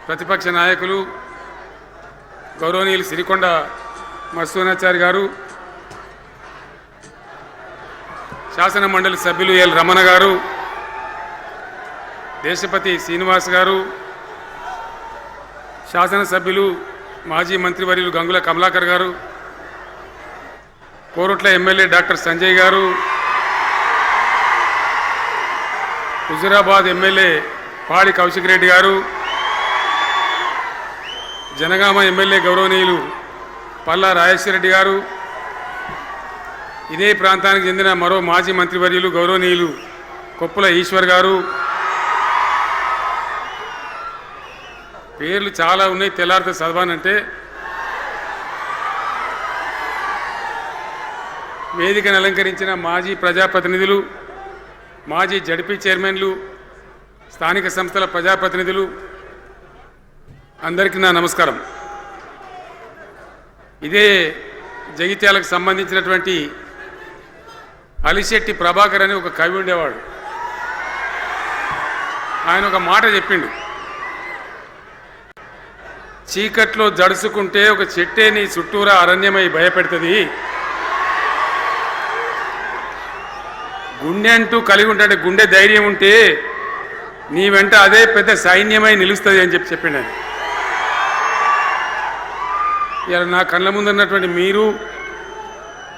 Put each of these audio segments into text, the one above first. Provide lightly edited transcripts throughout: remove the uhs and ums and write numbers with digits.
ప్రతిపక్ష నాయకులు గౌరవనీయులు సిరికొండ మత్స్యోనాచారి గారు, శాసన మండలి సభ్యులు ఎల్ రమణ గారు, దేశపతి శ్రీనివాస్ గారు, శాసనసభ్యులు మాజీ మంత్రివర్యులు గంగుల కమలాకర్ గారు, కోరుట్ల ఎమ్మెల్యే డాక్టర్ సంజయ్ గారు, హుజురాబాద్ ఎమ్మెల్యే పాడి కౌశిక్ రెడ్డి గారు, జనగామ ఎమ్మెల్యే గౌరవనీయులు పల్లా రాజేశ్వరరెడ్డి గారు, ఇదే ప్రాంతానికి చెందిన మరో మాజీ మంత్రివర్యులు గౌరవనీయులు కొప్పుల ఈశ్వర్ గారు, పేర్లు చాలా ఉన్నాయి, తెల్లారితో చదవానంటే. వేదికను అలంకరించిన మాజీ ప్రజాప్రతినిధులు, మాజీ జడ్పీ చైర్మన్లు, స్థానిక సంస్థల ప్రజాప్రతినిధులు, అందరికీ నా నమస్కారం. ఇదే జగిత్యాలకు సంబంధించినటువంటి అలిశెట్టి ప్రభాకర్ అని ఒక కవి ఉండేవాడు. ఆయన ఒక మాట చెప్పిండు, చీకట్లో జడుసుకుంటే ఒక చెట్టే నీ చుట్టూరా అరణ్యమై భయపెడుతుంది, గుండె అంటూ కలిగి ఉంటే గుండె ధైర్యం ఉంటే నీ వెంట అదే పెద్ద సైన్యమై నిలుస్తుంది అని చెప్పిండు ఆయన. ఇలా నా కళ్ళ ముందున్నటువంటి మీరు,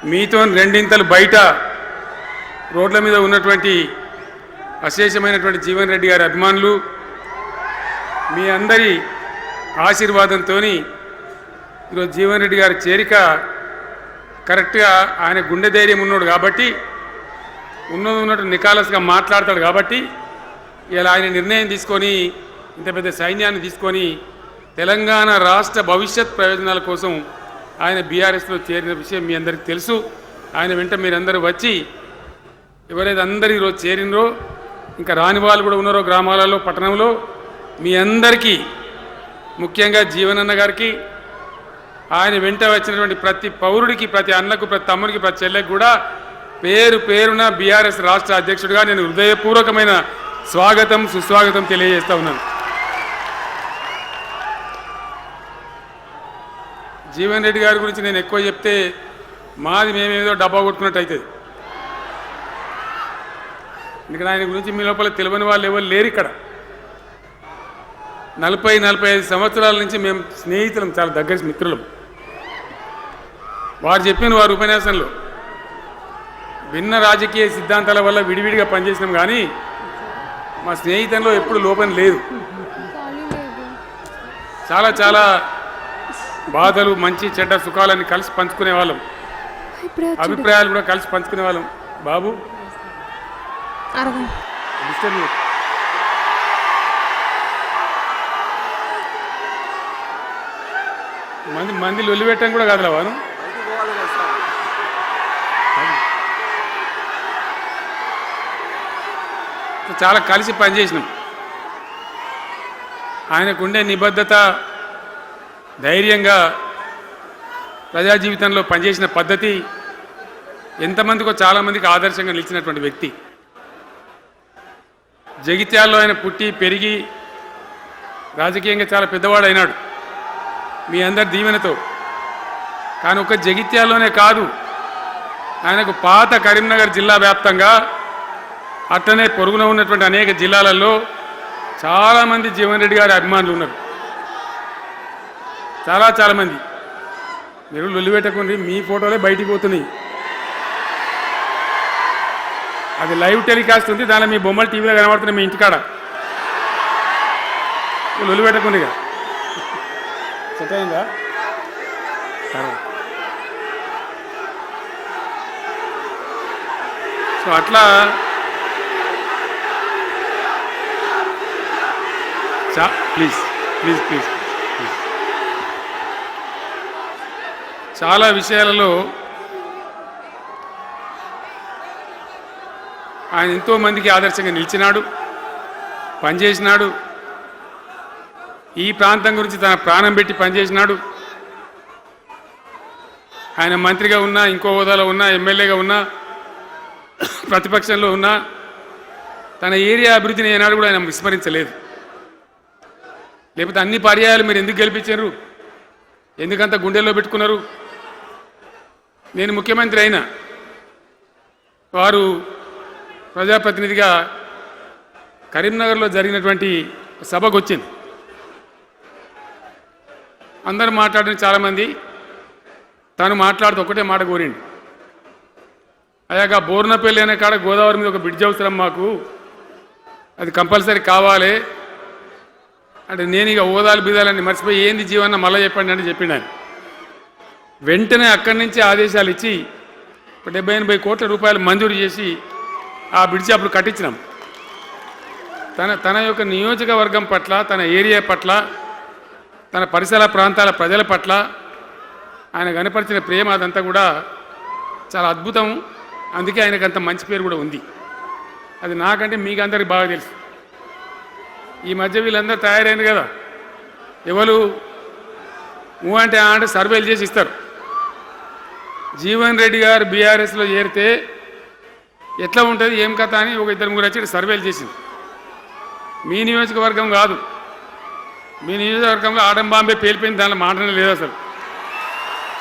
మీతో రెండింతలు బయట రోడ్ల మీద ఉన్నటువంటి అశేషమైనటువంటి జీవన్ రెడ్డి గారి అభిమానులు, మీ అందరి ఆశీర్వాదంతో ఈరోజు జీవన్ రెడ్డి గారి చేరిక కరెక్ట్గా, ఆయన గుండె ధైర్యం ఉన్నాడు కాబట్టి, ఉన్నట్టు నికాలస్గా మాట్లాడతాడు కాబట్టి ఇలా ఆయన నిర్ణయం తీసుకొని ఇంత పెద్ద సైన్యాన్ని తీసుకొని తెలంగాణ రాష్ట్ర భవిష్యత్ ప్రయోజనాల కోసం ఆయన బీఆర్ఎస్లో చేరిన విషయం మీ అందరికీ తెలుసు. ఆయన వెంట మీరందరూ వచ్చి, ఎవరైతే అందరూ ఈరోజు చేరినరో, ఇంకా రాని వాళ్ళు కూడా ఉన్నారో గ్రామాలలో, పట్టణంలో, మీ అందరికీ, ముఖ్యంగా జీవనన్న గారికి, ఆయన వెంట వచ్చినటువంటి ప్రతి పౌరుడికి, ప్రతి అన్నకు, ప్రతి తమ్ముడికి, ప్రతి చెల్లెకి కూడా పేరు పేరున బీఆర్ఎస్ రాష్ట్ర అధ్యక్షుడిగా నేను హృదయపూర్వకమైన స్వాగతం, సుస్వాగతం తెలియజేస్తా ఉన్నాను. జీవన్ రెడ్డి గారి గురించి నేను ఎక్కువ చెప్తే మాది మేమేదో డబ్బా కొట్టుకున్నట్టు అవుతుంది. ఎందుకంటే ఆయన గురించి మీ లోపల తెలియని వాళ్ళు ఎవరు లేరు ఇక్కడ. 40-45 సంవత్సరాల నుంచి మేము స్నేహితులం, చాలా దగ్గర మిత్రులం. వారు చెప్పిన వారి ఉపన్యాసంలో భిన్న రాజకీయ సిద్ధాంతాల వల్ల విడివిడిగా పనిచేసినాం, కానీ మా స్నేహితంలో ఎప్పుడు లోపం లేదు. చాలా చాలా బాధలు, మంచి చెడ్డ సుఖాలన్నీ కలిసి పంచుకునే వాళ్ళం, అభిప్రాయాలు కూడా కలిసి పంచుకునే వాళ్ళం. బాబు మంది లొల్లి పెట్టడం కూడా కాదులే వాను. చాలా కలిసి పనిచేసినాం. ఆయనకుండే నిబద్ధత, ధైర్యంగా ప్రజా జీవితంలో పనిచేసిన పద్ధతి ఎంతమందికో చాలామందికి ఆదర్శంగా నిలిచినటువంటి వ్యక్తి. జగిత్యాల్లో ఆయన పుట్టి పెరిగి రాజకీయంగా చాలా పెద్దవాడైనాడు మీ అందరి దీవెనతో. కానీ ఒక జగిత్యాల్లోనే కాదు, ఆయనకు పాత కరీంనగర్ జిల్లా వ్యాప్తంగా, అట్లనే పొరుగున ఉన్నటువంటి అనేక జిల్లాలలో చాలామంది జీవన్ రెడ్డి గారి అభిమానులు ఉన్నారు. చాలామంది. మీరు లొల్లి పెట్టకుండా మీ ఫోటోలే బయటికి పోతున్నాయి. అది లైవ్ టెలికాస్ట్ ఉంది, దానిలో మీ బొమ్మలు టీవీలో కనబడుతున్నాయి మీ ఇంటికాడ. లొల్లి పెట్టకుండా సెట్ అయిందా? సో అట్లా ప్లీజ్ ప్లీజ్ ప్లీజ్ ప్లీజ్ చాలా విషయాలలో ఆయన ఎంతోమందికి ఆదర్శంగా నిలిచినాడు, పనిచేసినాడు. ఈ ప్రాంతం గురించి తన ప్రాణం పెట్టి పనిచేసినాడు. ఆయన మంత్రిగా ఉన్నా, ఇంకో హోదాలో ఉన్నా, ఎమ్మెల్యేగా ఉన్నా, ప్రతిపక్షంలో ఉన్నా, తన ఏరియా అభివృద్ధిని ఏనాడు కూడా ఆయన విస్మరించలేదు. లేకపోతే అన్ని పర్యాయాలు మీరు ఎందుకు గెలిపించారు? ఎందుకంత గుండెల్లో పెట్టుకున్నారు? నేను ముఖ్యమంత్రి అయినా వారు ప్రజాప్రతినిధిగా కరీంనగర్లో జరిగినటువంటి సభకు వచ్చింది. అందరూ మాట్లాడిన చాలామంది తాను మాట్లాడుతూ ఒకటే మాట కోరిండు. అయ్యాక బోర్నపల్లి అనే కాడ గోదావరి మీద ఒక బ్రిడ్జ్ అవసరం మాకు, అది కంపల్సరీ కావాలి అంటే నేను ఇక ఓదాలు బీదాలని మర్చిపోయి ఏంది జీవన్న మళ్ళీ చెప్పండి అంటే చెప్పిండు ఆయన. వెంటనే అక్కడి నుంచి ఆదేశాలు ఇచ్చి 70-80 కోట్ల రూపాయలు మంజూరు చేసి ఆ బ్రిడ్జి అప్పుడు కట్టించినాం. తన యొక్క నియోజకవర్గం పట్ల, తన ఏరియా పట్ల, తన పరిసర ప్రాంతాల ప్రజల పట్ల ఆయన కనపరిచిన ప్రేమ అదంతా కూడా చాలా అద్భుతం. అందుకే ఆయనకు అంత మంచి పేరు కూడా ఉంది. అది నాకంటే మీకందరికి బాగా తెలుసు. ఈ మధ్య వీళ్ళందరూ తయారైంది కదా, ఎవరు అంటే సర్వేలు చేసి ఇస్తారు. జీవన్ రెడ్డి గారు బీఆర్ఎస్లో చేరితే ఎట్లా ఉంటుంది ఏం కథ అని ఒక 2-3 వచ్చి సర్వేలు చేసింది. మీ నియోజకవర్గం కాదు, మీ నియోజకవర్గంలో ఆడం బాంబే పేలిపోయింది, దానిలో మాటనే లేదు అసలు.